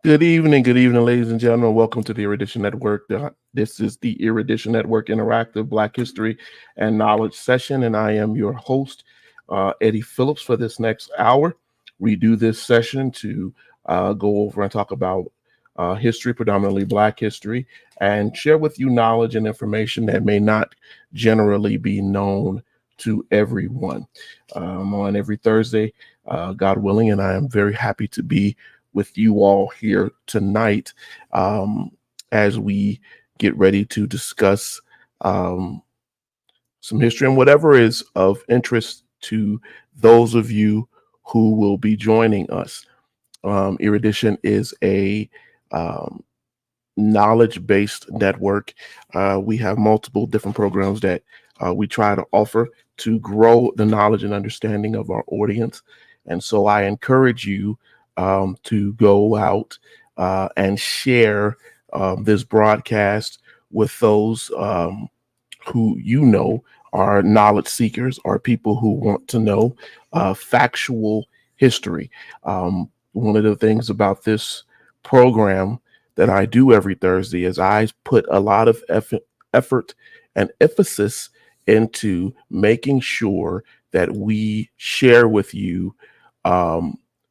Good evening, ladies and gentlemen. Welcome to the Erudition Network. This is the Erudition Network Interactive Black History and Knowledge Session, and I am your host, Eddie Phillips, for this next hour. We do this session to go over and talk about history, predominantly Black history, and share with you knowledge and information that may not generally be known to everyone. On every Thursday, God willing, and I am very happy to be with you all here tonight as we get ready to discuss some history and whatever is of interest to those of you who will be joining us. Erudition is a knowledge-based network. We have multiple different programs that we try to offer to grow the knowledge and understanding of our audience. And so I encourage you to go out and share this broadcast with those who you know are knowledge seekers, or people who want to know factual history. One of the things about this program that I do every Thursday is I put a lot of effort and emphasis into making sure that we share with you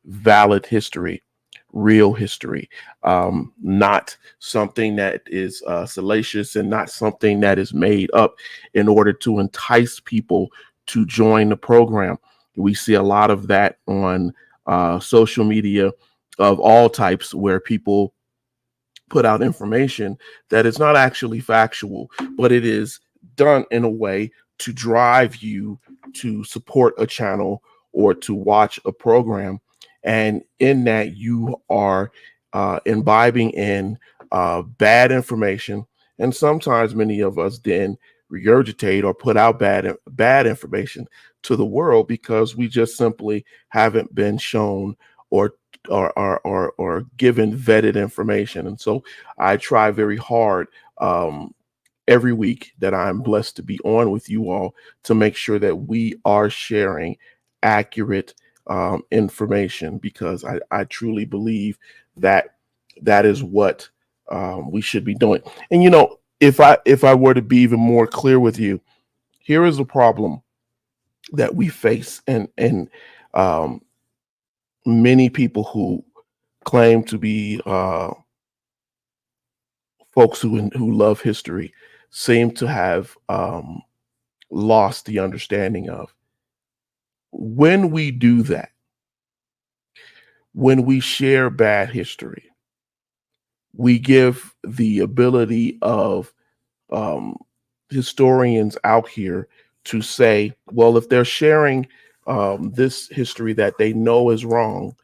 valid history, real history, not something that is salacious and not something that is made up in order to entice people to join the program. We see a lot of that on social media of all types, where people put out information that is not actually factual, but it is done in a way to drive you to support a channel or to watch a program. And in that, you are imbibing in bad information. And sometimes many of us then regurgitate or put out bad information to the world because we just simply haven't been shown or given vetted information. And so I try very hard every week that I'm blessed to be on with you all to make sure that we are sharing accurate information, because I truly believe that that is what we should be doing. And you know, if I were to be even more clear with you, here is a problem that we face, and many people who claim to be folks who love history seem to have lost the understanding of. When we do that, when we share bad history, we give the ability of historians out here to say, well, if they're sharing this history that they know is wrong,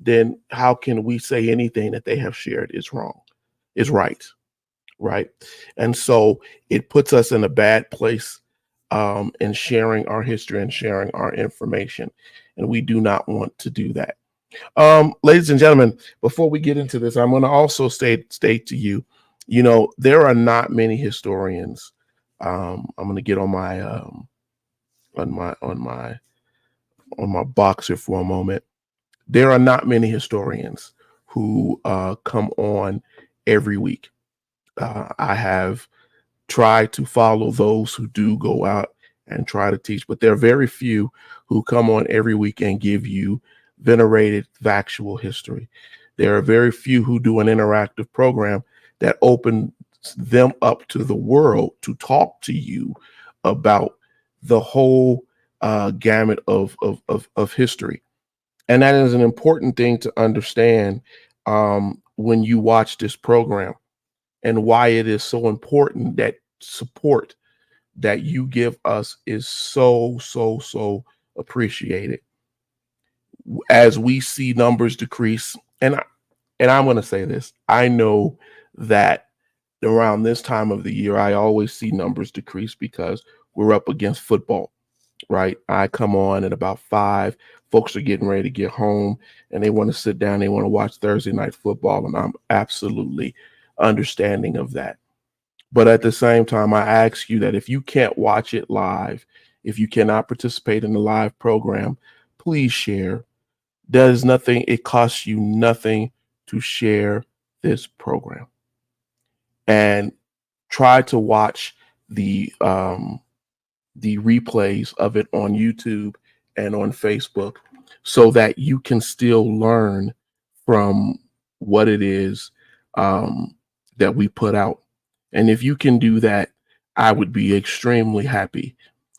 then how can we say anything that they have shared is wrong, is right? And so it puts us in a bad place in sharing our history and sharing our information. And we do not want to do that. Ladies and gentlemen, before we get into this, I'm going to also state to you, you know, there are not many historians. I'm going to get on my box here for a moment. There are not many historians who come on every week. I have try to follow those who do go out and try to teach, but there are very few who come on every week and give you venerated factual history. There are very few who do an interactive program that opens them up to the world to talk to you about the whole gamut of history. And that is an important thing to understand when you watch this program, and why it is so important that support that you give us is so appreciated. As we see numbers decrease, and I'm going to say this, I know that around this time of the year, I always see numbers decrease because we're up against football, right? I come on at about 5. Folks are getting ready to get home and they want to sit down. They want to watch Thursday night football. And I'm absolutely understanding of that. But at the same time, I ask you that if you can't watch it live, if you cannot participate in the live program, please share. There's nothing, it costs you nothing to share this program. And try to watch the replays of it on YouTube and on Facebook so that you can still learn from what it is that we put out. And if you can do that, I would be extremely happy,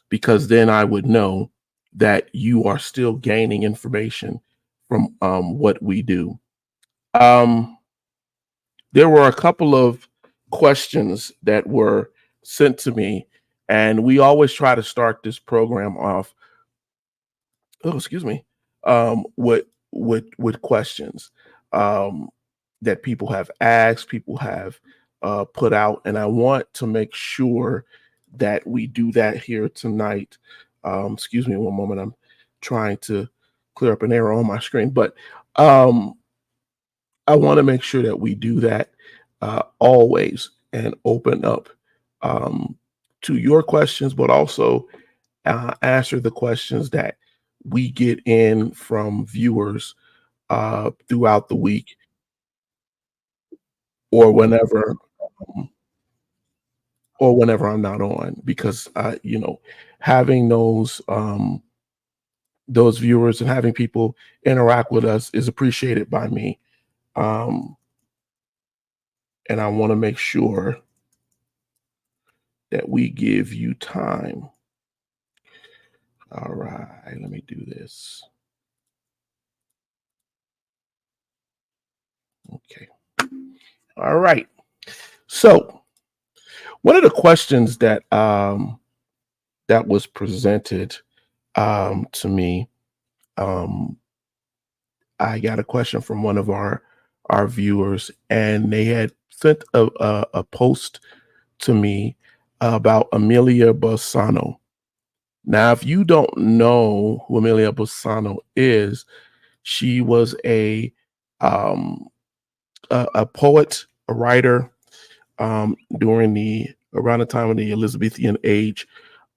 because then I would know that you are still gaining information from what we do. There were a couple of questions that were sent to me, and we always try to start this program off, oh, excuse me, with questions that people have asked, people have put out, and I want to make sure that we do that here tonight. Excuse me one moment, I'm trying to clear up an error on my screen, but I want to make sure that we do that always, and open up to your questions, but also answer the questions that we get in from viewers throughout the week, or whenever um, or whenever I'm not on, because having those viewers and having people interact with us is appreciated by me. Um, and I want to make sure that we give you time. All right, let me do this. Okay. All right. So one of the questions that was presented to me, um, I got a question from one of our viewers, and they had sent a post to me about Amelia Bassano. Now, if you don't know who Amelia Bassano is, she was um, a poet, a writer during around the time of the Elizabethan age,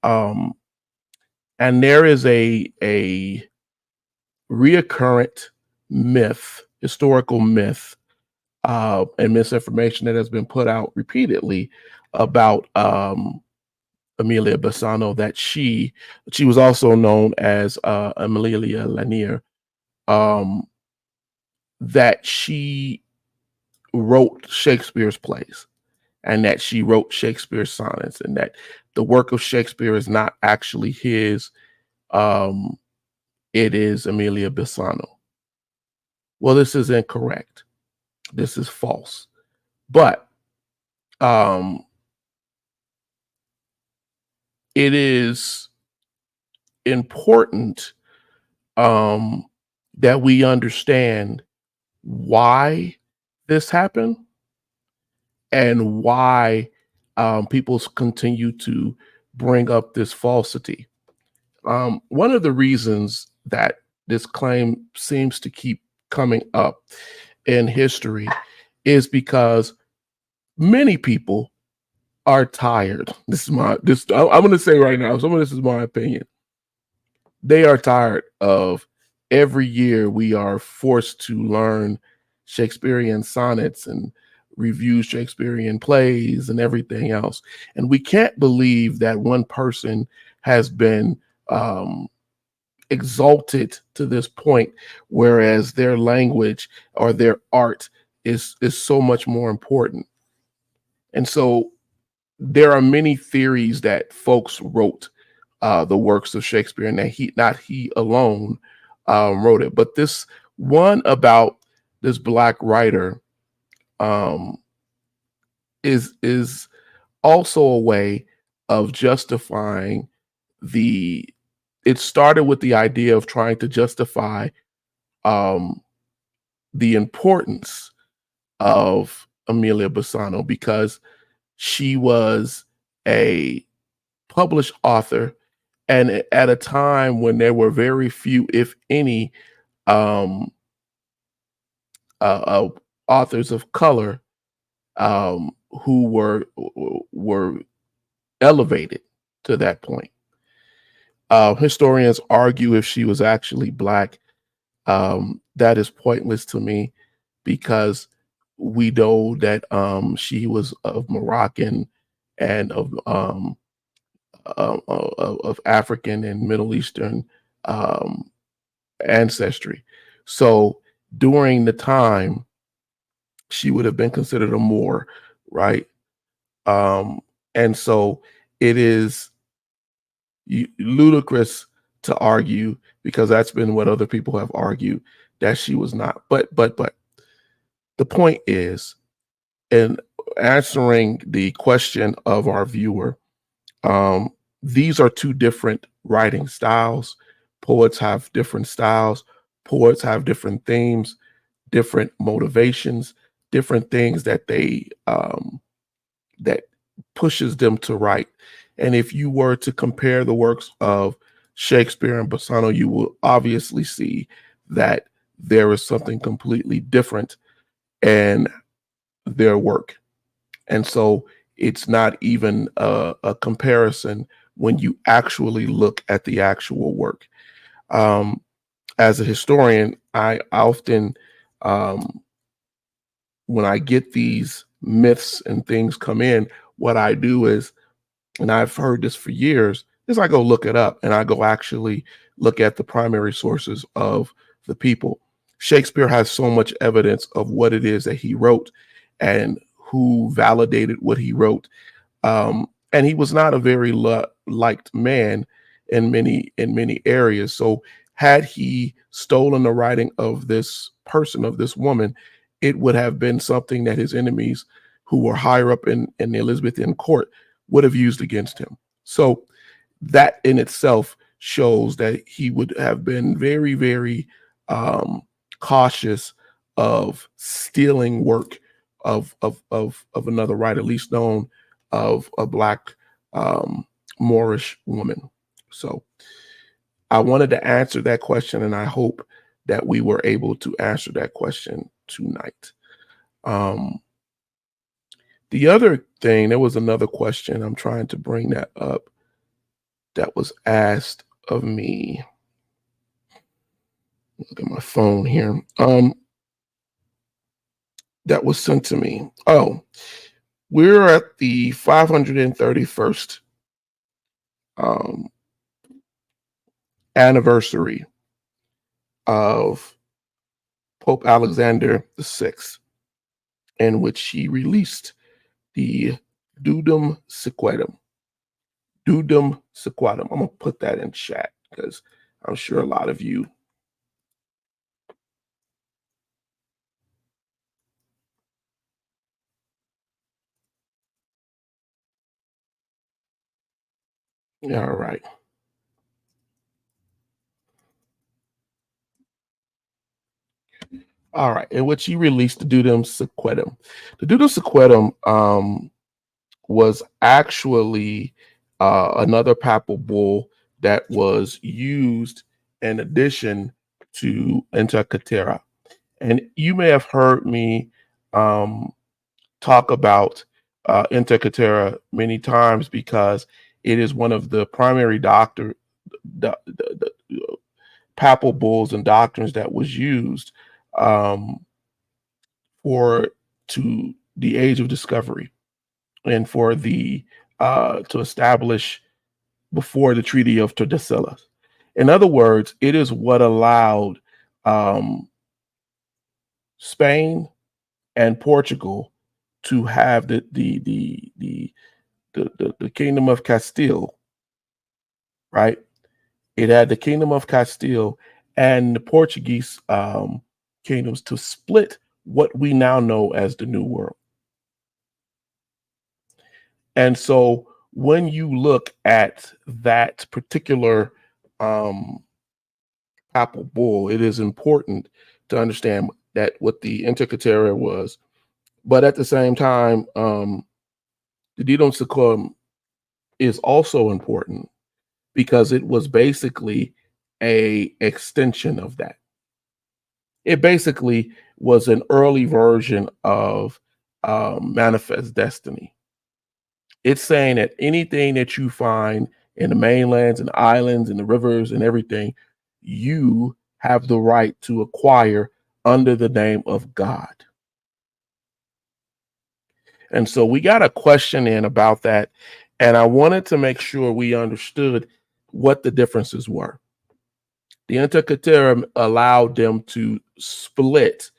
um, and there is a reoccurrent myth, historical myth, and misinformation that has been put out repeatedly about Amelia Bassano, that she was also known as Amelia Lanier, um, that she wrote Shakespeare's plays, and that she wrote Shakespeare's sonnets, and that the work of Shakespeare is not actually his. Um, it is Amelia Bassano. Well, this is incorrect. This is false. But it is important that we understand why this happened, and why people continue to bring up this falsity. One of the reasons that this claim seems to keep coming up in history is because many people are tired. I'm going to say right now, some of this is my opinion. They are tired of every year we are forced to learn Shakespearean sonnets and reviews Shakespearean plays and everything else. And we can't believe that one person has been exalted to this point, whereas their language or their art is so much more important. And so there are many theories that folks wrote the works of Shakespeare, and that not he alone, wrote it. But this one about this black writer um, is also a way of justifying the. It started with the idea of trying to justify um, the importance of Amelia Bassano, because she was a published author, and at a time when there were very few, if any, um, authors of color who were elevated to that point. Historians argue if she was actually black. That is pointless to me, because we know that she was of Moroccan and of African and Middle Eastern um, ancestry. So during the time, she would have been considered a Moor, right? Um, and so it is ludicrous to argue, because that's been what other people have argued, that she was not. But the point is, in answering the question of our viewer, um, these are two different writing styles. Poets have different styles. Poets have different themes, different motivations, different things that they that pushes them to write. And if you were to compare the works of Shakespeare and Bassano, you will obviously see that there is something completely different in their work. And so it's not even a comparison when you actually look at the actual work. Um, as a historian, I often, um, when I get these myths and things come in, what I do is, and I've heard this for years, is I go look it up, and I go actually look at the primary sources of the people. Shakespeare has so much evidence of what it is that he wrote and who validated what he wrote. And he was not a very liked man in many areas. So had he stolen the writing of this person, of this woman, it would have been something that his enemies, who were higher up in the Elizabethan court, would have used against him. So that in itself shows that he would have been very, very cautious of stealing work of another writer, at least known of a black Moorish woman. So I wanted to answer that question, and I hope that we were able to answer that question tonight. Um, the other thing, there was another question. I'm trying to bring that up that was asked of me. Look at my phone here. That was sent to me. Oh, we're at the 531st um, anniversary of Pope Alexander VI, in which he released the Dudum Sequatum. Dudum Sequatum. I'm going to put that in chat, because I'm sure a lot of you. All right. All right. In which he released the Dudum Sequatum. The Dudum Sequatum was actually another papal bull that was used in addition to Inter Caetera. And you may have heard me talk about Inter Caetera many times, because it is one of the primary the papal bulls and doctrines that was used um, for to the age of discovery, and for the to establish before the Treaty of Tordesillas. In other words, it is what allowed um, Spain and Portugal to have the Kingdom of Castile, right? It had the Kingdom of Castile and the Portuguese kingdoms to split what we now know as the New World. And so when you look at that particular papal bull, it is important to understand that what the Intercaterra was. But at the same time, the Didum Seclorum is also important because it was basically a extension of that. It basically was an early version of Manifest Destiny. It's saying that anything that you find in the mainlands and islands and the rivers and everything, you have the right to acquire under the name of God. And so we got a question in about that, and I wanted to make sure we understood what the differences were. The Intercaterra allowed them to split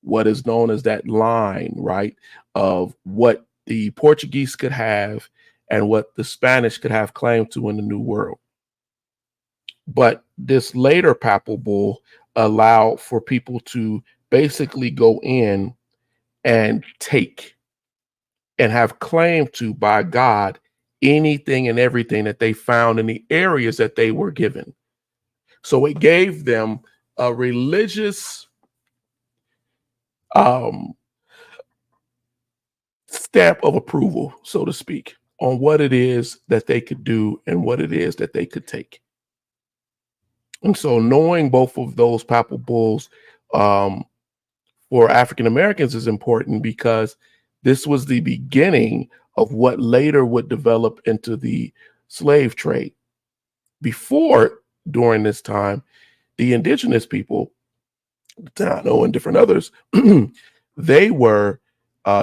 what is known as that line, right, of what the Portuguese could have and what the Spanish could have claim to in the New World. But this later papal bull allowed for people to basically go in and take and have claim to by God anything and everything that they found in the areas that they were given. So it gave them a religious stamp of approval, so to speak, on what it is that they could do and what it is that they could take. And so knowing both of those papal bulls for African Americans is important because this was the beginning of what later would develop into the slave trade. Before, during this time, the indigenous people, Tano and different others, they were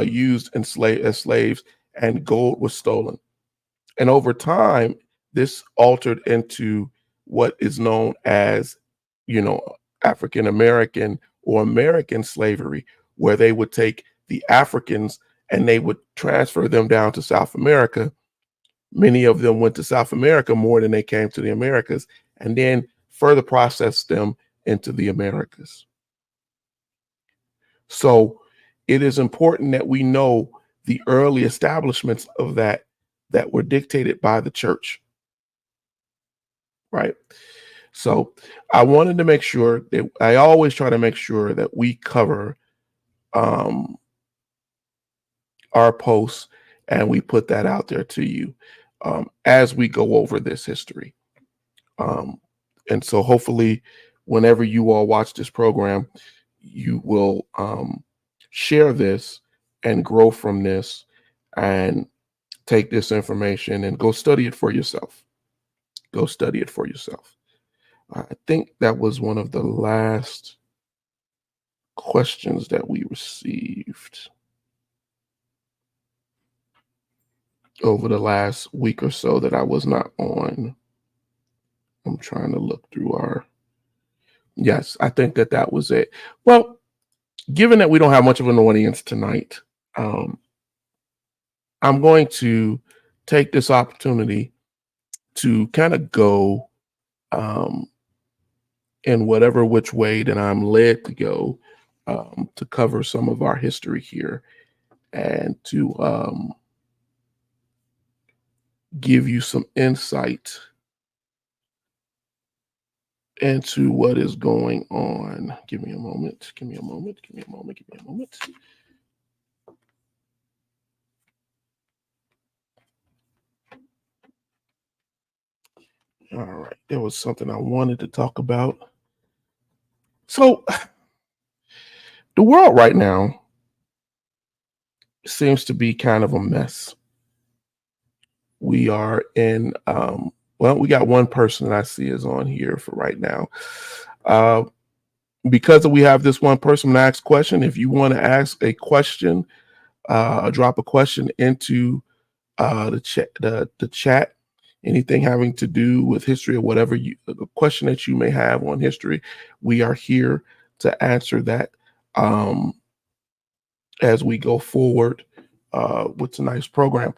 used as slaves, and gold was stolen. And over time, this altered into what is known as, African American or American slavery, where they would take the Africans and they would transfer them down to South America. Many of them went to South America more than they came to the Americas, and then further processed them into the Americas. So it is important that we know the early establishments of that were dictated by the church, right? So I wanted to make sure that I always try to make sure that we cover our posts and we put that out there to you as we go over this history. And so hopefully whenever you all watch this program, you will share this and grow from this and take this information and go study it for yourself. Go study it for yourself. I think that was one of the last questions that we received over the last week or so that I was not on. I'm trying to look through yes, I think that was it. Well, given that we don't have much of an audience tonight, I'm going to take this opportunity to kind of go in whatever which way that I'm led to go to cover some of our history here and to give you some insight into what is going on. Give me a moment. Give me a moment. Give me a moment. Give me a moment. All right. There was something I wanted to talk about. So the world right now seems to be kind of a mess. We are in, we got one person that I see is on here for right now. Because we have this one person to ask question, if you want to ask a question drop a question into the chat. Anything having to do with history or whatever the question that you may have on history, we are here to answer that as we go forward with tonight's program.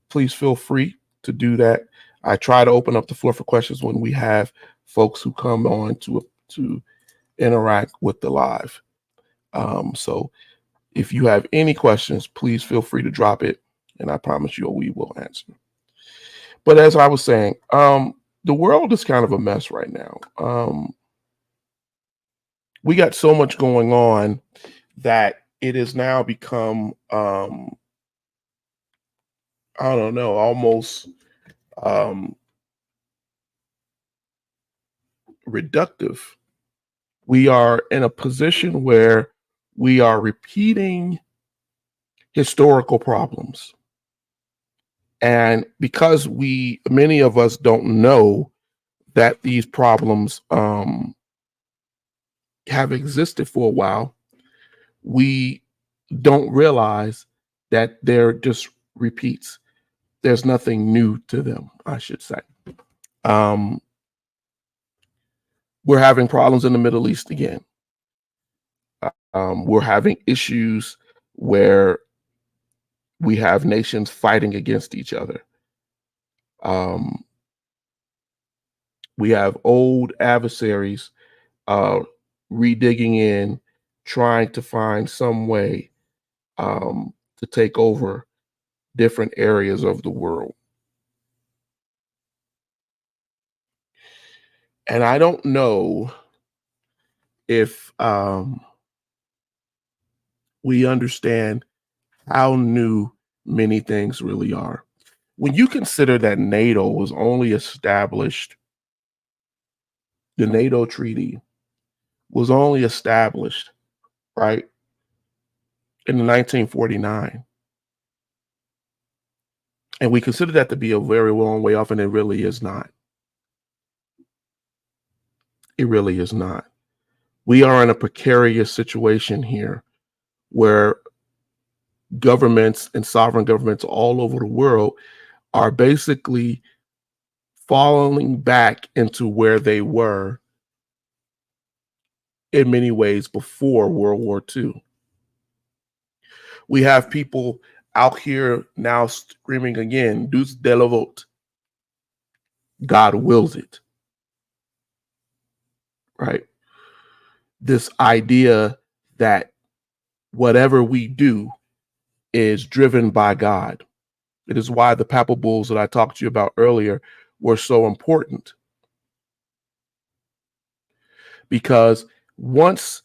Please feel free to do that. I try to open up the floor for questions when we have folks who come on to interact with the live. So if you have any questions, please feel free to drop it, and I promise you we will answer. But as I was saying, the world is kind of a mess right now. We got so much going on that it has now become, I don't know, almost reductive. We are in a position where we are repeating historical problems. And because many of us don't know that these problems have existed for a while, we don't realize that they're just repeats. There's nothing new to them, I should say. We're having problems in the Middle East again. We're having issues where we have nations fighting against each other. We have old adversaries redigging in, trying to find some way to take over different areas of the world. And I don't know if we understand how new many things really are. When you consider that NATO was only established, the NATO treaty was only established, right, in 1949. And we consider that to be a very long way off, and it really is not. It really is not. We are in a precarious situation here where governments and sovereign governments all over the world are basically falling back into where they were in many ways before World War II. We have people out here now screaming again, "Deus devoid." God wills it. Right? This idea that whatever we do is driven by God. It is why the papal bulls that I talked to you about earlier were so important. Because once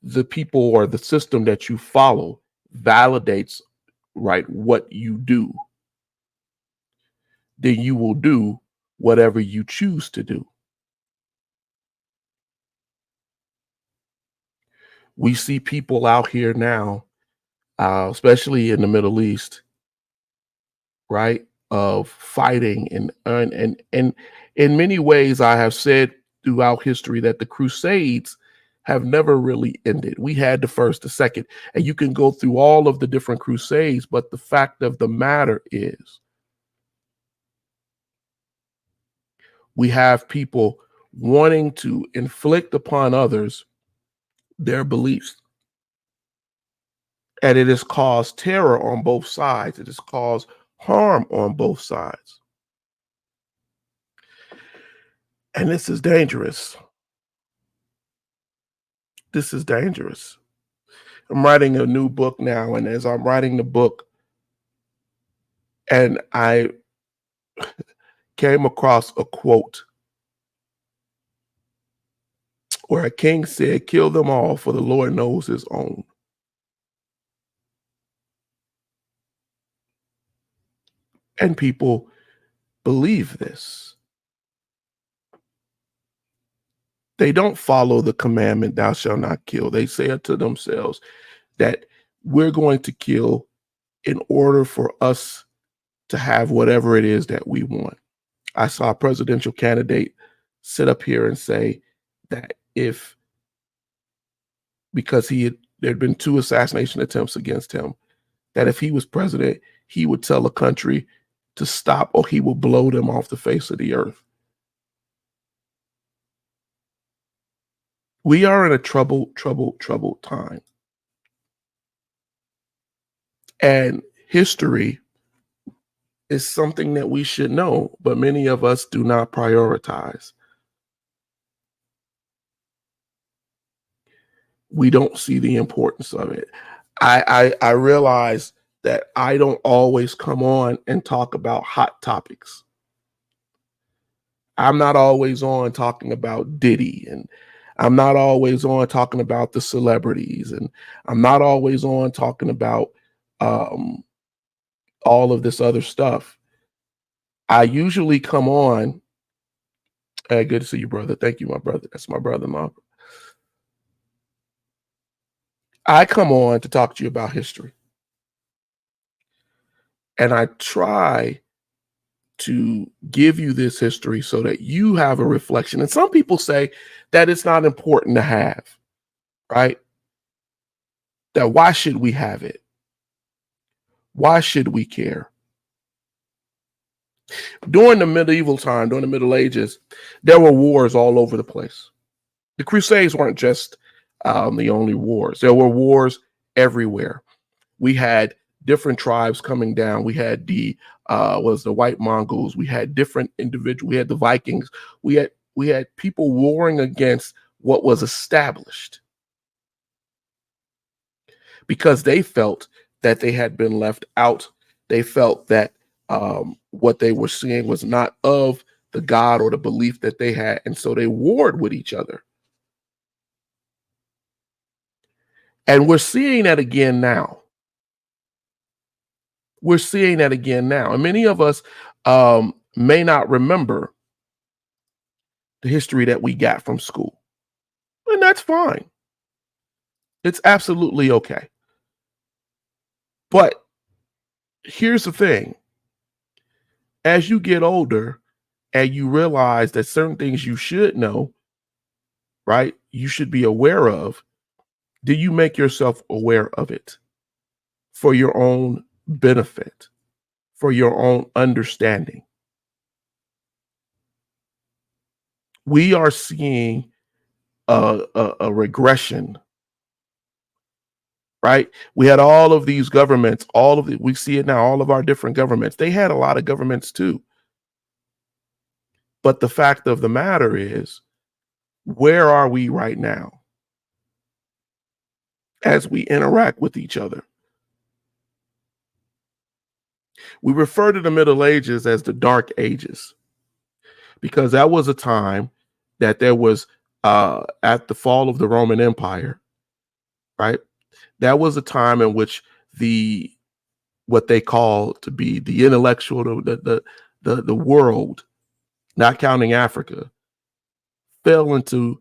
the people or the system that you follow validates, right, what you do, then you will do whatever you choose to do. We see people out here now, especially in the Middle East, right, of fighting and in many ways, I have said throughout history that the Crusades have never really ended. We had the first, the second, and you can go through all of the different Crusades, but the fact of the matter is, we have people wanting to inflict upon others their beliefs. And it has caused terror on both sides. It has caused harm on both sides. And this is dangerous. This is dangerous. I'm writing a new book now, and as I'm writing the book, and I came across a quote where a king said, "Kill them all, for the Lord knows his own." And people believe this. They don't follow the commandment, "Thou shalt not kill." They say unto themselves that we're going to kill in order for us to have whatever it is that we want. I saw a presidential candidate sit up here and say that because he had There had been 2 assassination attempts against him, that if he was president, he would tell a country to stop or he will blow them off the face of the earth. We are in a troubled time. And history is something that we should know, but many of us do not prioritize. We don't see the importance of it. I realize that I don't always come on and talk about hot topics. I'm not always on talking about Diddy, and I'm not always on talking about the celebrities, and I'm not always on talking about um, all of this other stuff. I usually come on. Hey, good to see you, brother. Thank you, my brother. That's my brother-in-law. I come on to talk to you about history. And I try to give you this history so that you have a reflection. And some people say that it's not important to have, right? That why should we have it? Why should we care? During the medieval time, during the Middle Ages, there were wars all over the place. The Crusades weren't just the only wars. There were wars everywhere. We had different tribes coming down. We had the white Mongols. We had different individuals. We had the Vikings. We had people warring against what was established because they felt that they had been left out. They felt that what they were seeing was not of the God or the belief that they had, and so they warred with each other. And we're seeing that again now. We're seeing that again now. And many of us may not remember the history that we got from school. And that's fine. It's absolutely okay. But here's the thing. As you get older and you realize that certain things you should know, right, you should be aware of, do you make yourself aware of it for your own benefit, for your own understanding? We are seeing a regression, right? We had all of these governments, we see it now, all of our different governments. They had a lot of governments too. But the fact of the matter is, where are we right now as we interact with each other? We refer to the Middle Ages as the Dark Ages because that was a time that there was at the fall of the Roman Empire, right? That was a time in which what they call to be the intellectual, the world, not counting Africa, fell into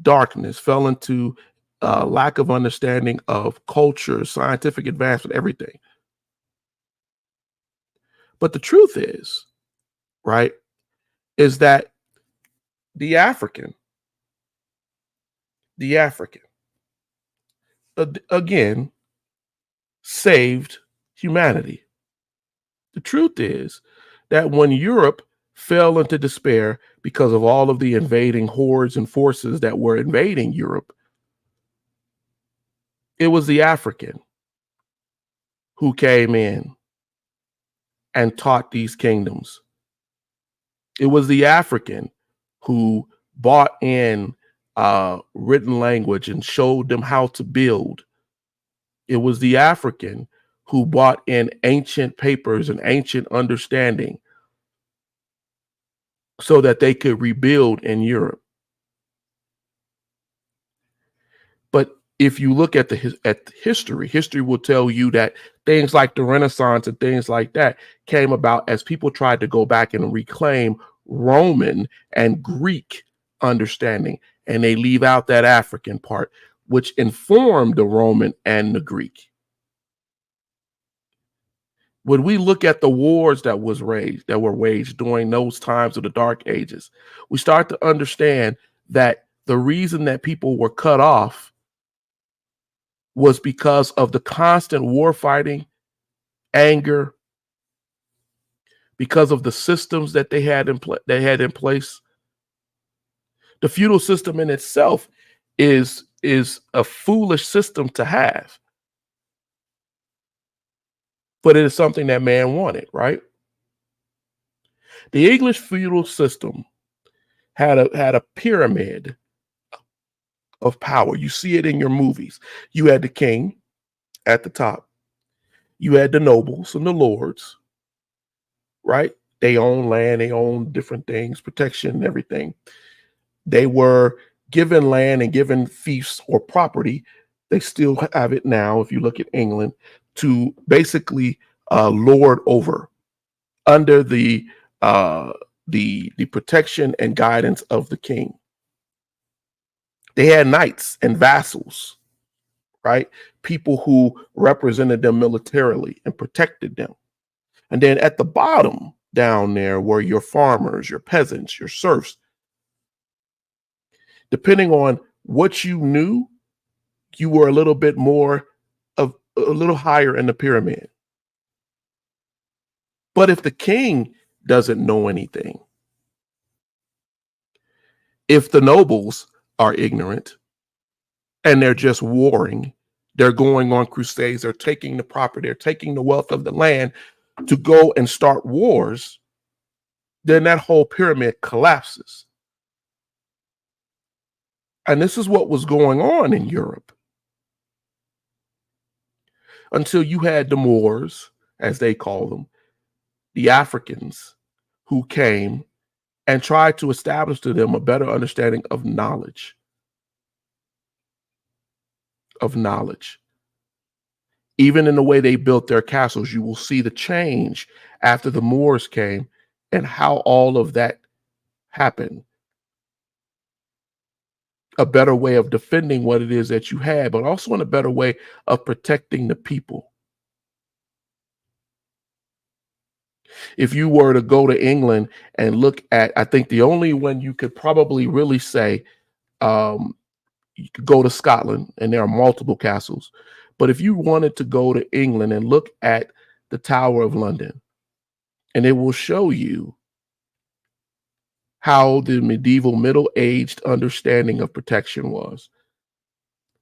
darkness, fell into lack of understanding of culture, scientific advancement, everything. But the truth is, right, is that the African, again, saved humanity. The truth is that when Europe fell into despair because of all of the invading hordes and forces that were invading Europe, it was the African who came in and taught these kingdoms. It was the African who brought in written language and showed them how to build. It was the African who brought in ancient papers and ancient understanding so that they could rebuild in Europe. But if you look at history will tell you that things like the Renaissance and things like that came about as people tried to go back and reclaim Roman and Greek understanding, and they leave out that African part, which informed the Roman and the Greek. When we look at the wars that were waged during those times of the Dark Ages, we start to understand that the reason that people were cut off was because of the constant war fighting, anger, because of the systems that they had in place. The feudal system in itself is a foolish system to have, but it is something that man wanted, right? The English feudal system had a pyramid of power. You see it in your movies. You had the king at the top. You had the nobles and the lords, right? They own land, they own different things, protection and everything. They were given land and given fiefs or property. They still have it now, if you look at England, to basically lord over under the protection and guidance of the king. They had knights and vassals, right? People who represented them militarily and protected them. And then at the bottom down there were your farmers, your peasants, your serfs. Depending on what you knew, you were a little bit more of a little higher in the pyramid. But if the king doesn't know anything, if the nobles are ignorant and they're just warring, they're going on crusades, they're taking the property, they're taking the wealth of the land to go and start wars, then that whole pyramid collapses. And this is what was going on in Europe until you had the Moors, as they call them, the Africans, who came and tried to establish to them a better understanding of knowledge. Even in the way they built their castles, you will see the change after the Moors came and how all of that happened. A better way of defending what it is that you had, but also in a better way of protecting the people. If you were to go to England and look at, I think the only one you could probably really say, you could go to Scotland, and there are multiple castles. But if you wanted to go to England and look at the Tower of London, and it will show you how the medieval middle-aged understanding of protection was.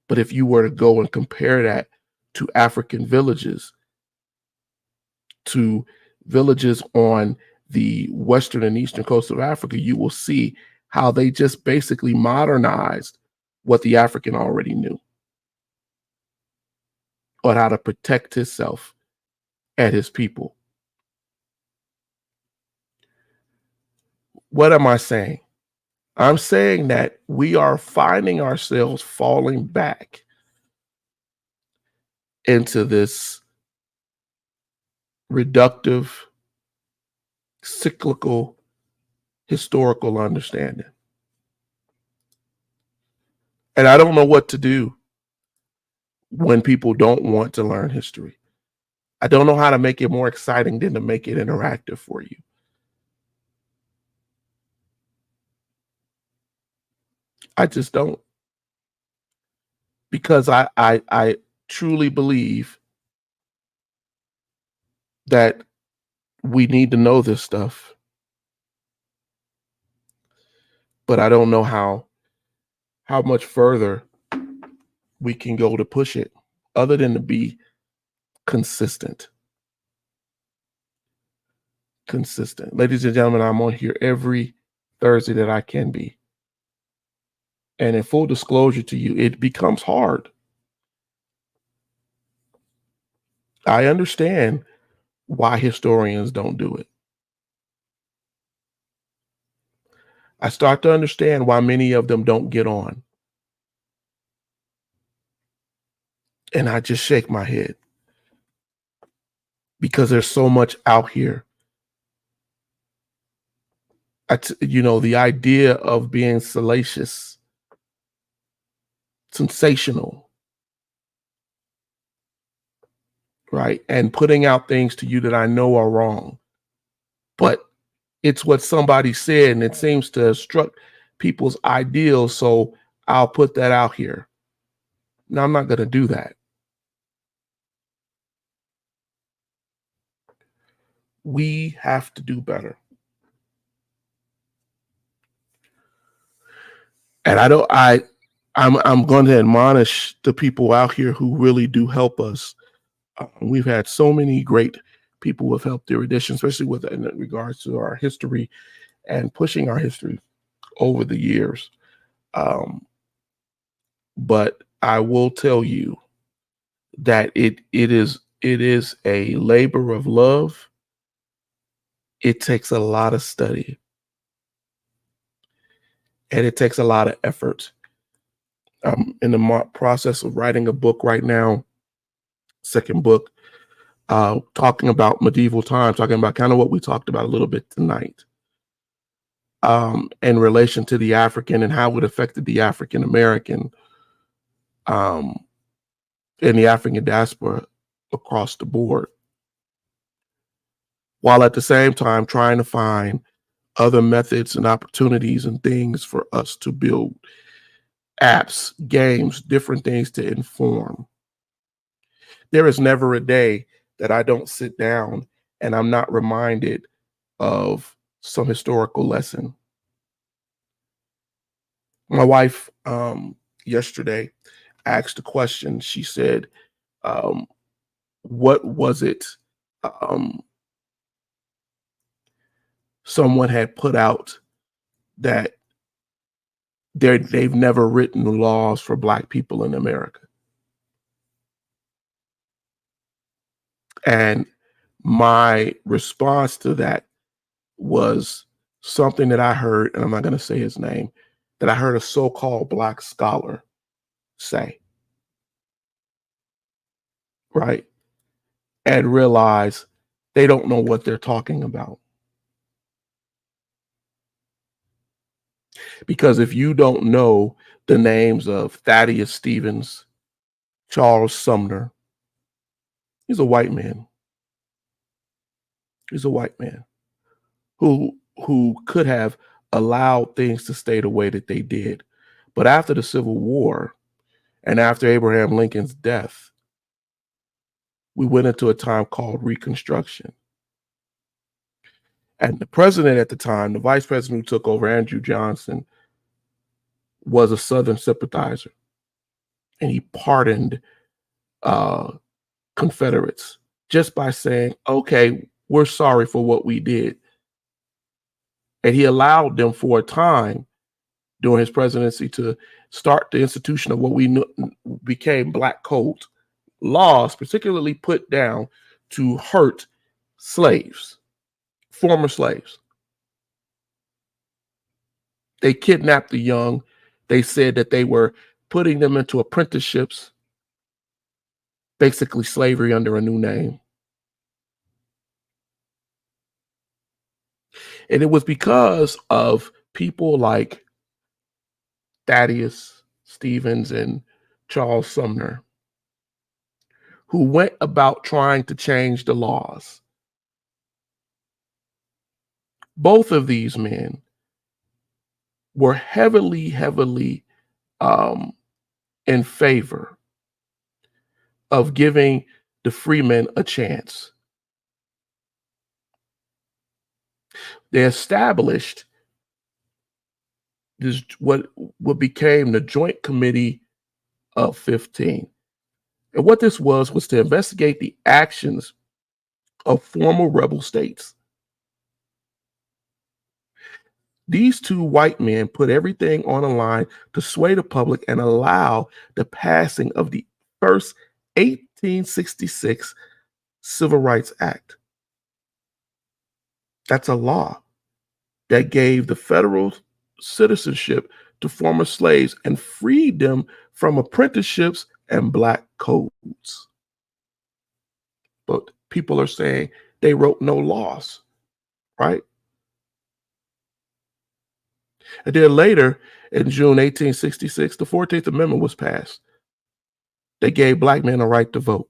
But if you were to go and compare that to African villages, to villages on the western and eastern coast of Africa, you will see how they just basically modernized what the African already knew on how to protect himself and his people. What am I saying? I'm saying that we are finding ourselves falling back into this reductive, cyclical, historical understanding. And I don't know what to do when people don't want to learn history. I don't know how to make it more exciting than to make it interactive for you. I just don't. Because I truly believe that we need to know this stuff. But I don't know how much further we can go to push it other than to be consistent. Ladies and gentlemen, I'm on here every Thursday that I can be. And in full disclosure to you, it becomes hard. I understand why historians don't do it. I start to understand why many of them don't get on. And I just shake my head because there's so much out here. The idea of being salacious, sensational, right? And putting out things to you that I know are wrong. But it's what somebody said, and it seems to have struck people's ideals, so I'll put that out here. Now, I'm not going to do that. We have to do better. And I'm going to admonish the people out here who really do help us. We've had so many great people who have helped Erudition, especially in regards to our history and pushing our history over the years. But I will tell you that it is a labor of love. It takes a lot of study, and it takes a lot of effort. I'm in the process of writing a book right now, second book, talking about medieval times, talking about kind of what we talked about a little bit tonight, in relation to the African and how it affected the African American, and the African diaspora across the board, while at the same time trying to find other methods and opportunities and things for us to build apps, games, different things to inform. There is never a day that I don't sit down and I'm not reminded of some historical lesson. My wife yesterday asked a question. She said, what was it someone had put out that they've never written laws for Black people in America? And my response to that was something that I heard, and I'm not going to say his name, that I heard a so-called Black scholar say, right? And realize they don't know what they're talking about. Because if you don't know the names of Thaddeus Stevens, Charles Sumner, he's a white man. He's a white man who could have allowed things to stay the way that they did. But after the Civil War and after Abraham Lincoln's death, we went into a time called Reconstruction. And the president at the time, the vice president who took over, Andrew Johnson, was a Southern sympathizer. And he pardoned Confederates just by saying, okay, we're sorry for what we did. And he allowed them for a time during his presidency to start the institution of what we knew became Black Code laws, particularly put down to hurt slaves, former slaves. They kidnapped the young. They said that they were putting them into apprenticeships, basically slavery under a new name. And it was because of people like Thaddeus Stevens and Charles Sumner who went about trying to change the laws. Both of these men were heavily in favor of giving the freemen a chance. They established this what became the Joint Committee of 15. And what this was to investigate the actions of former rebel states. These two white men put everything on the line to sway the public and allow the passing of the first 1866 Civil Rights Act. That's a law that gave the federal citizenship to former slaves and freed them from apprenticeships and Black codes. But people are saying they wrote no laws, right? And then later, in June 1866, the 14th Amendment was passed. They gave Black men a right to vote.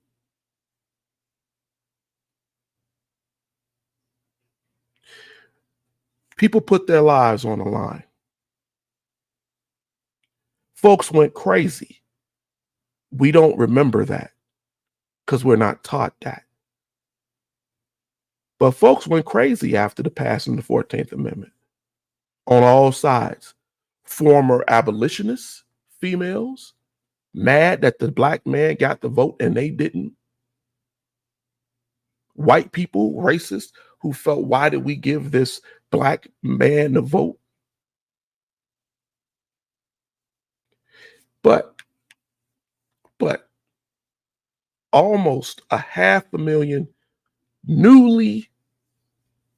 People put their lives on the line. Folks went crazy. We don't remember that because we're not taught that. But folks went crazy after the passing of the 14th Amendment on all sides. Former abolitionists, females, mad that the black man got the vote and they didn't. White people, racists, who felt, why did we give this black man the vote? But almost 500,000 newly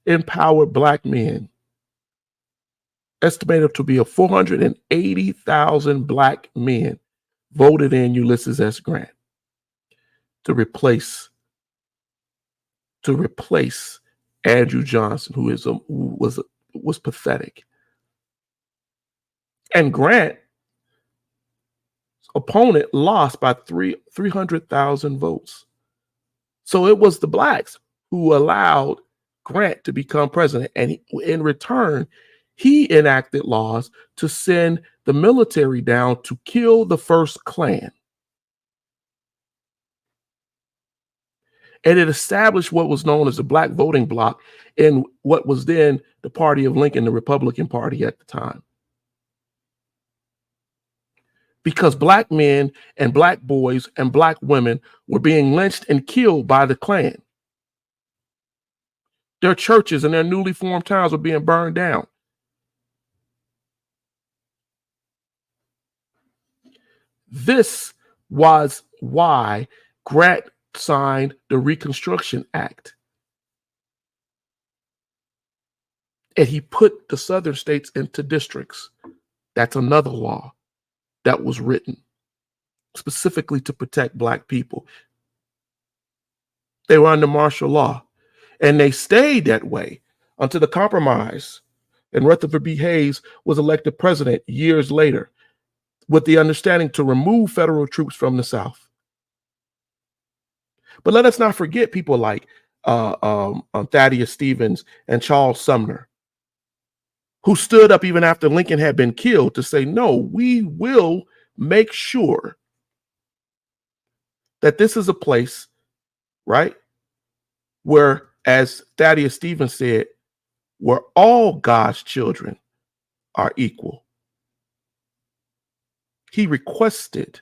empowered black men, estimated to be 480,000 black men, voted in Ulysses S. Grant to replace Andrew Johnson, who was pathetic. And Grant's opponent lost by 300,000 votes. So it was the blacks who allowed Grant to become president. And in return, he enacted laws to send the military down to kill the first Klan. And it established what was known as the black voting bloc in what was then the party of Lincoln, the Republican Party at the time. Because black men and black boys and black women were being lynched and killed by the Klan. Their churches and their newly formed towns were being burned down. This was why Grant signed the Reconstruction Act. And he put the southern states into districts. That's another law that was written specifically to protect black people. They were under martial law, and they stayed that way until the compromise, and Rutherford B. Hayes was elected president years later with the understanding to remove federal troops from the South. But let us not forget people like Thaddeus Stevens and Charles Sumner, who stood up even after Lincoln had been killed to say, no, we will make sure that this is a place, right, where, as Thaddeus Stevens said, where all God's children are equal. He requested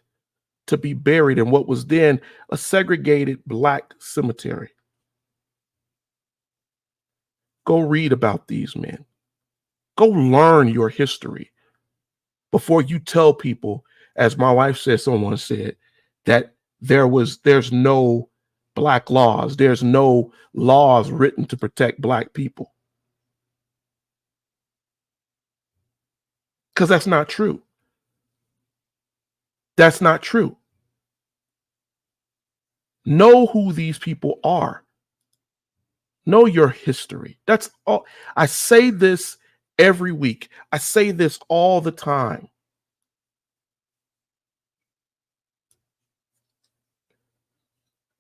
to be buried in what was then a segregated black cemetery. Go read about these men. Go learn your history before you tell people, as my wife said, someone said, that there's no black laws. There's no laws written to protect black people. Because that's not true. That's not true. Know who these people are. Know your history. That's all. I say this every week. I say this all the time.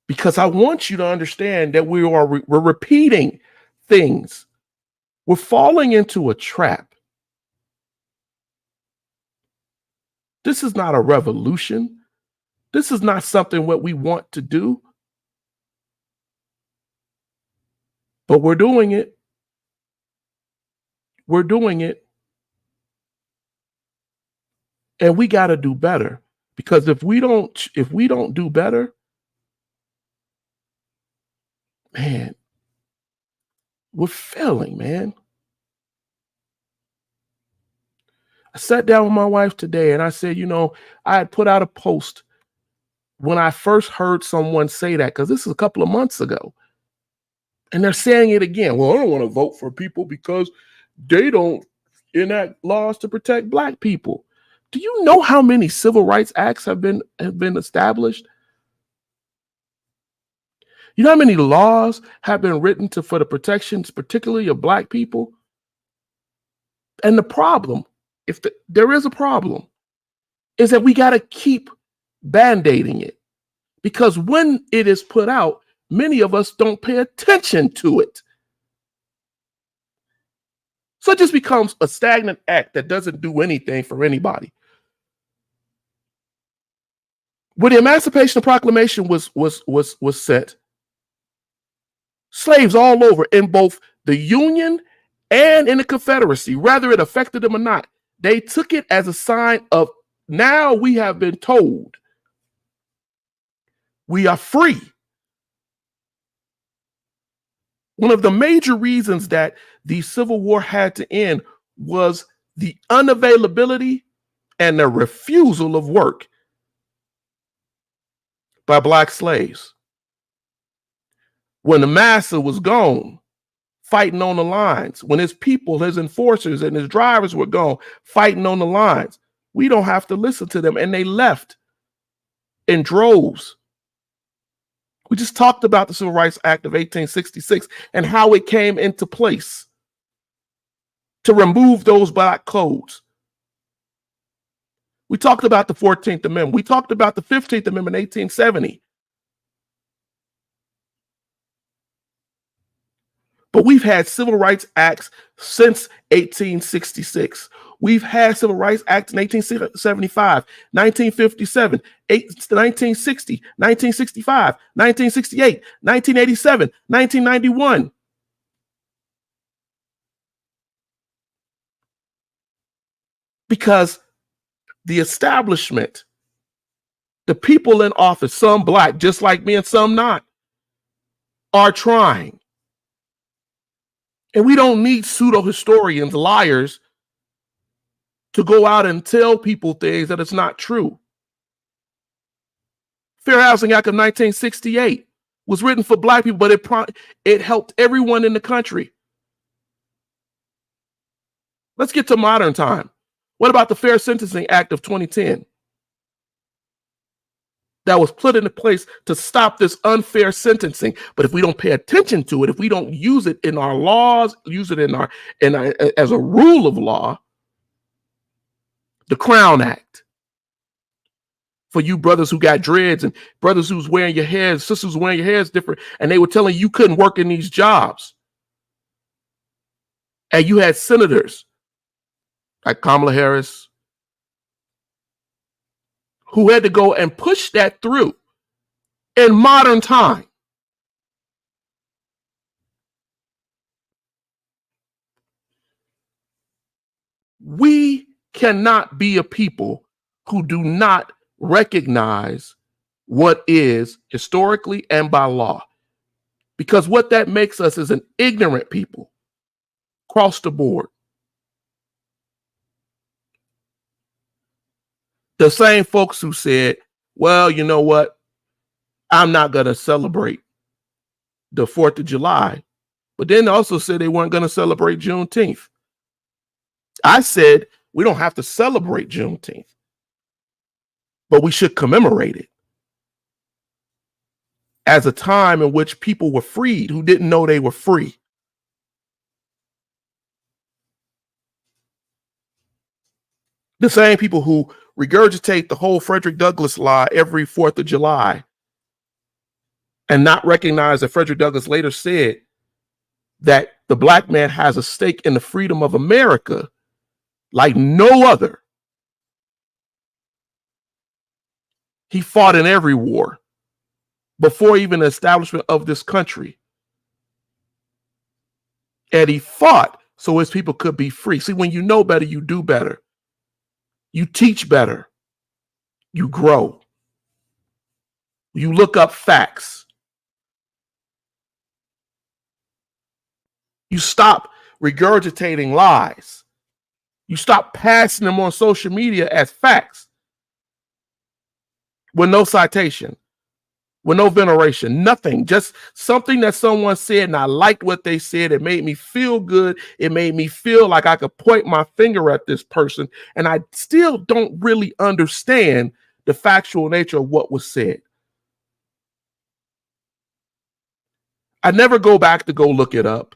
Because I want you to understand that we're repeating things. We're falling into a trap. This is not a revolution. This is not something what we want to do. But we're doing it. We're doing it. And we got to do better. Because if we don't do better, man, we're failing, man. I sat down with my wife today and I said, I had put out a post when I first heard someone say that, because this is a couple of months ago. And they're saying it again. Well, I don't want to vote for people because they don't enact laws to protect black people. Do you know how many civil rights acts have been established? You know how many laws have been written for the protections, particularly of black people? And the problem, there is a problem, is that we got to keep band-aiding it. Because when it is put out, many of us don't pay attention to it. So it just becomes a stagnant act that doesn't do anything for anybody. When the Emancipation Proclamation was set, Slaves all over in both the Union and in the Confederacy, whether it affected them or not. They took it as a sign of, now we have been told we are free. One of the major reasons that the Civil War had to end was the unavailability and the refusal of work by Black slaves. When the master was gone, fighting on the lines, when his people, his enforcers, and his drivers were gone, fighting on the lines, we don't have to listen to them. And they left in droves. We just talked about the Civil Rights Act of 1866 and how it came into place to remove those black codes. We talked about the 14th Amendment. We talked about the 15th Amendment in 1870. But we've had civil rights acts since 1866. We've had civil rights acts in 1875, 1957, 1960, 1965, 1968, 1987, 1991. Because the establishment, the people in office, some Black, just like me, and some not, are trying. And we don't need pseudo historians, liars, to go out and tell people things that it's not true. Fair Housing Act of 1968 was written for Black people, but it helped everyone in the country. Let's get to modern time. What about the Fair Sentencing Act of 2010? That was put into place to stop this unfair sentencing. But if we don't pay attention to it, if we don't use it in our laws, use it as a rule of law, the Crown Act, for you brothers who got dreads and brothers who's wearing your hair, sisters who's wearing your hair is different, and they were telling you couldn't work in these jobs. And you had senators like Kamala Harris who had to go and push that through in modern time. We cannot be a people who do not recognize what is historically and by law, because what that makes us is an ignorant people across the board. The same folks who said, well, you know what? I'm not going to celebrate the 4th of July, but then also said they weren't going to celebrate Juneteenth. I said, we don't have to celebrate Juneteenth, but we should commemorate it as a time in which people were freed who didn't know they were free. The same people who regurgitate the whole Frederick Douglass law every 4th of July and not recognize that Frederick Douglass later said that the Black man has a stake in the freedom of America like no other. He fought in every war before even the establishment of this country. And he fought so his people could be free. See, when you know better, you do better. You teach better. You grow. You look up facts. You stop regurgitating lies. You stop passing them on social media as facts with no citation, with no veneration, nothing, just something that someone said and I liked what they said. It made me feel good. It made me feel like I could point my finger at this person, and I still don't really understand the factual nature of what was said. I never go back to go look it up.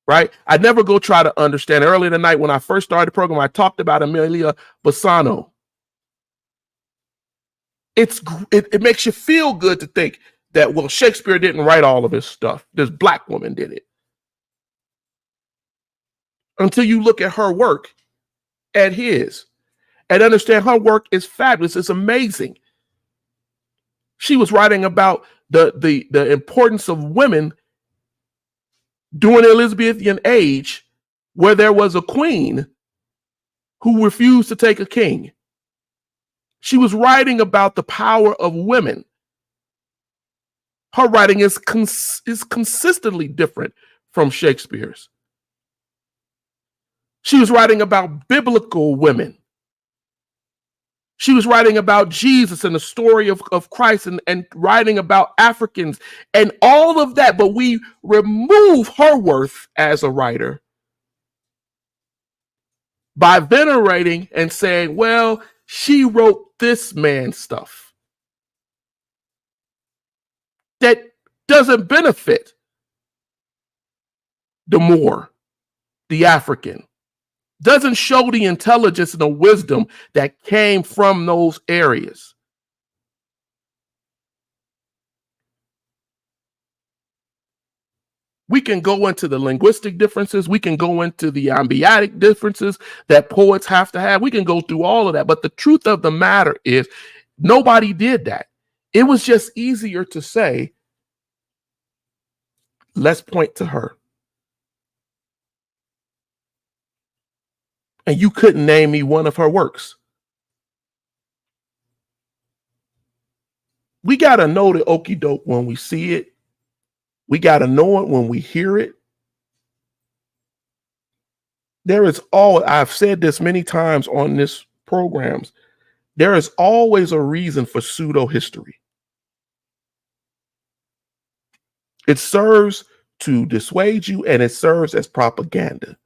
Right? I never go try to understand. Earlier tonight, when I first started the program, I talked about Amelia Bassano. It makes you feel good to think that, well, Shakespeare didn't write all of his stuff. This Black woman did it. Until you look at her work and his and understand her work is fabulous. It's amazing. She was writing about the importance of women during the Elizabethan age, where there was a queen who refused to take a king. She was writing about the power of women. Her writing is consistently different from Shakespeare's. She was writing about biblical women. She was writing about Jesus and the story of Christ, and writing about Africans and all of that. But we remove her worth as a writer by venerating and saying, well, she wrote this man's stuff that doesn't benefit the Moor, the African, doesn't show the intelligence and the wisdom that came from those areas. We can go into the linguistic differences. We can go into the ambiotic differences that poets have to have. We can go through all of that. But the truth of the matter is, nobody did that. It was just easier to say, let's point to her. And you couldn't name me one of her works. We got to know the okie doke when we see it. We got to know it when we hear it. I've said this many times on this programs, there is always a reason for pseudo history. It serves to dissuade you, and it serves as propaganda.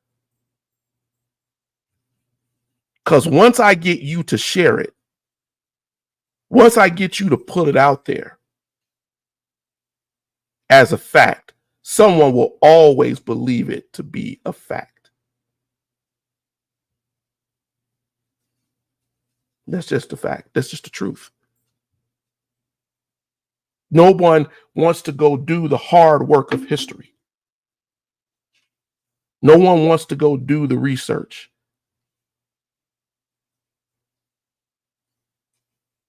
Because once I get you to share it, once I get you to put it out there as a fact, someone will always believe it to be a fact. That's just a fact. That's just the truth. No one wants to go do the hard work of history. No one wants to go do the research.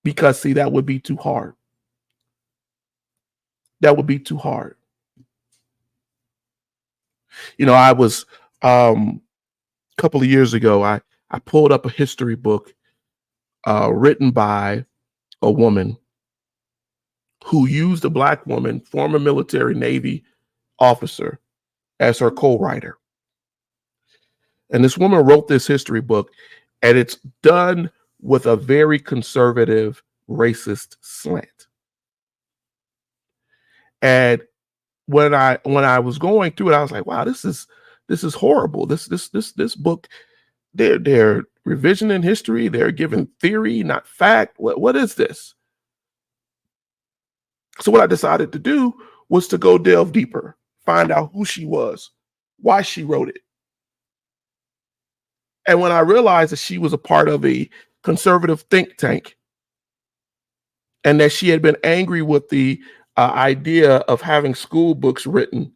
Because, see, that would be too hard. That would be too hard. You know, I was, a couple of years ago, I pulled up a history book written by a woman who used a Black woman, former military Navy officer, as her co-writer. And this woman wrote this history book, and it's done with a very conservative, racist slant. And when I was going through it, I was like, wow, this is horrible. This book, they're revision in history. They're giving theory, not fact. What is this? So what I decided to do was to go delve deeper, find out who she was, why she wrote it. And when I realized that she was a part of a conservative think tank, and that she had been angry with the idea of having school books written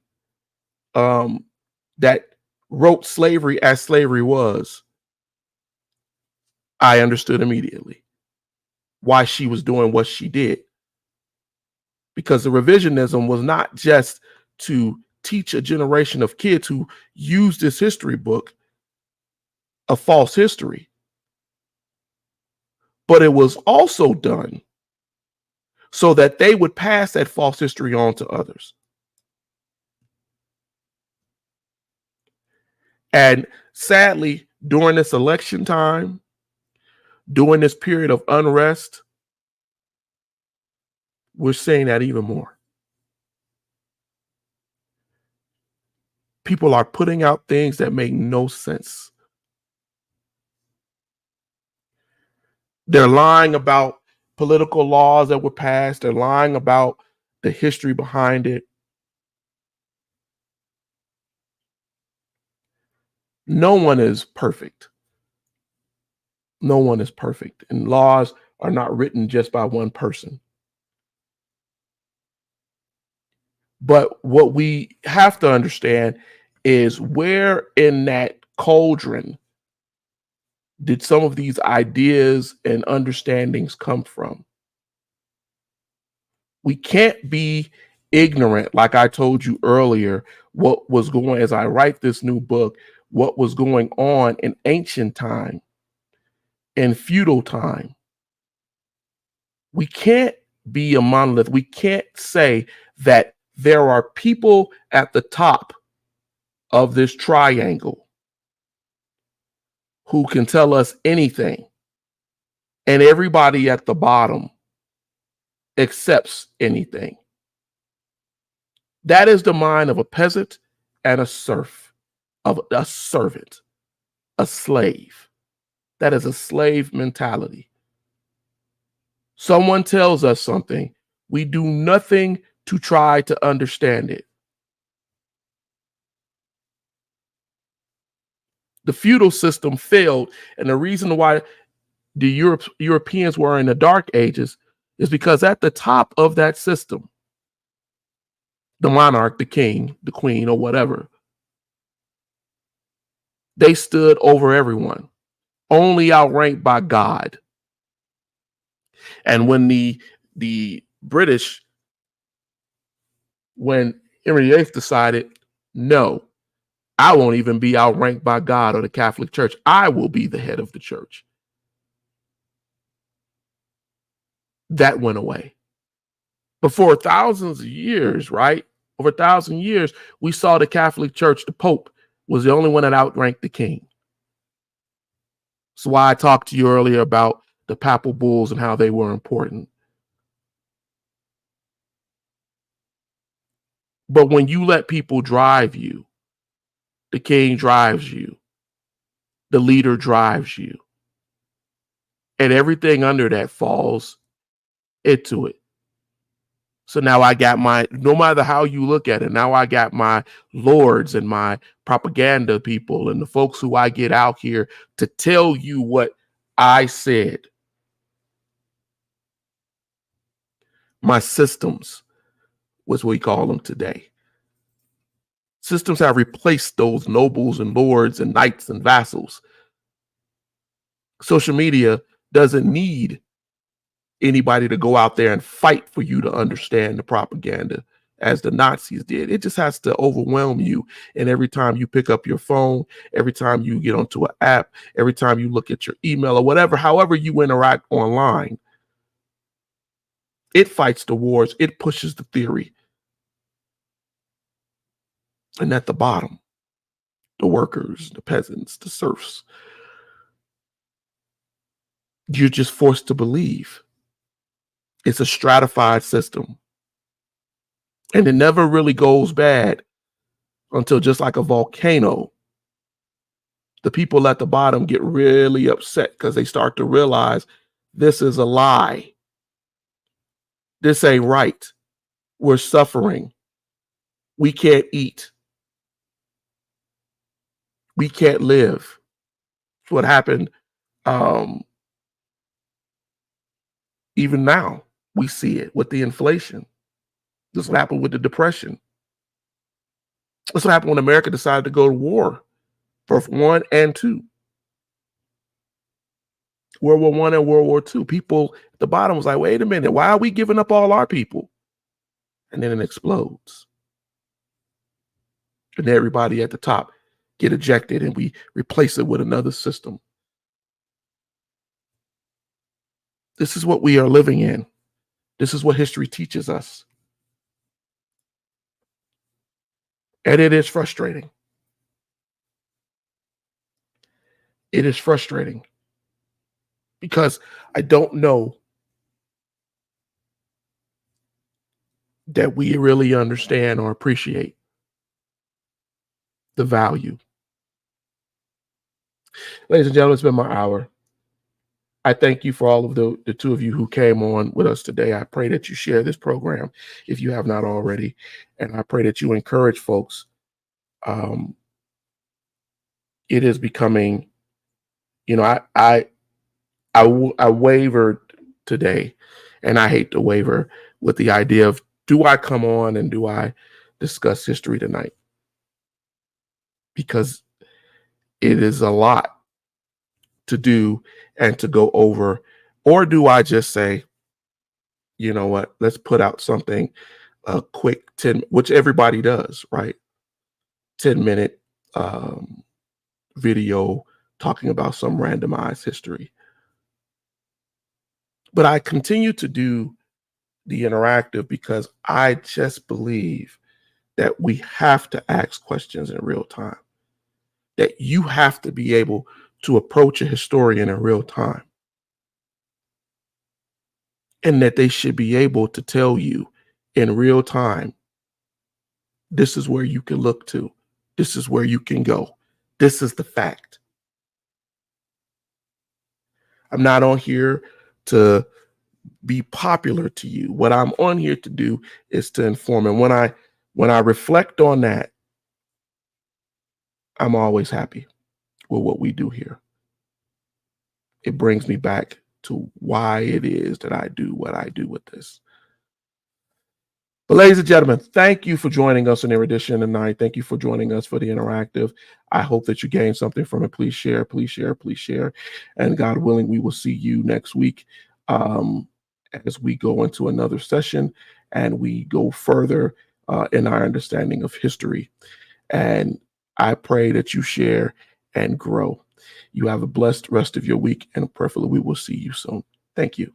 that wrote slavery as slavery was, I understood immediately why she was doing what she did. Because the revisionism was not just to teach a generation of kids who used this history book a false history, but it was also done so that they would pass that false history on to others. And sadly, during this election time, during this period of unrest, we're seeing that even more. People are putting out things that make no sense. They're lying about political laws that were passed. They're lying about the history behind it. No one is perfect. No one is perfect. And laws are not written just by one person. But what we have to understand is, where in that cauldron did some of these ideas and understandings come from? We can't be ignorant, like I told you earlier, what was going, as I write this new book, what was going on in ancient time, in feudal time. We can't be a monolith. We can't say that there are people at the top of this triangle who can tell us anything, and everybody at the bottom accepts anything. That is the mind of a peasant and a serf, of a servant, a slave. That is a slave mentality. Someone tells us something, we do nothing to try to understand it. The feudal system failed, and the reason why the Europeans were in the Dark Ages is because at the top of that system, the monarch, the king, the queen, or whatever, they stood over everyone, only outranked by God. And when the British, when Henry VIII decided, no, I won't even be outranked by God or the Catholic Church. I will be the head of the church. That went away. But for thousands of years, right? Over 1,000 years, we saw the Catholic Church, the Pope, was the only one that outranked the king. That's why I talked to you earlier about the papal bulls and how they were important. But when you let people drive you, the king drives you, the leader drives you, and everything under that falls into it. So now I got my, no matter how you look at it, now I got my lords and my propaganda people and the folks who I get out here to tell you what I said. My systems, was what we call them today. Systems have replaced those nobles and lords and knights and vassals. Social media doesn't need anybody to go out there and fight for you to understand the propaganda as the Nazis did. It just has to overwhelm you. And every time you pick up your phone, every time you get onto an app, every time you look at your email or whatever, however you interact online, it fights the wars. It pushes the theory. And at the bottom, the workers, the peasants, the serfs, you're just forced to believe. It's a stratified system. And it never really goes bad until, just like a volcano, the people at the bottom get really upset because they start to realize this is a lie. This ain't right. We're suffering. We can't eat. We can't live. It's what happened. Even now, we see it with the inflation. This is what happened with the Depression. This is what happened when America decided to go to war, both War I and II. World War I and World War II. People at the bottom was like, wait a minute, why are we giving up all our people? And then it explodes. And everybody at the top get ejected and we replace it with another system. This is what we are living in. This is what history teaches us. And it is frustrating. It is frustrating because I don't know that we really understand or appreciate the value. Ladies and gentlemen, it's been my hour. I thank you for all of the two of you who came on with us today. I pray that you share this program if you have not already. And I pray that you encourage folks. It is becoming, you know, I wavered today, and I hate to waver with the idea of, do I come on and do I discuss history tonight? Because it is a lot to do and to go over. Or do I just say, you know what, let's put out something, a quick 10, which everybody does, right? 10-minute video talking about some randomized history. But I continue to do the interactive because I just believe that we have to ask questions in real time, that you have to be able to approach a historian in real time, and that they should be able to tell you in real time, this is where you can look to, this is where you can go, this is the fact. I'm not on here to be popular to you. What I'm on here to do is to inform. And when I reflect on that, I'm always happy with what we do here. It brings me back to why it is that I do what I do with this. But ladies and gentlemen, thank you for joining us in Erudition tonight. Thank you for joining us for the interactive. I hope that you gained something from it. Please share, please share, please share. And God willing, we will see you next week as we go into another session and we go further in our understanding of history. And I pray that you share and grow. You have a blessed rest of your week, and preferably we will see you soon. Thank you.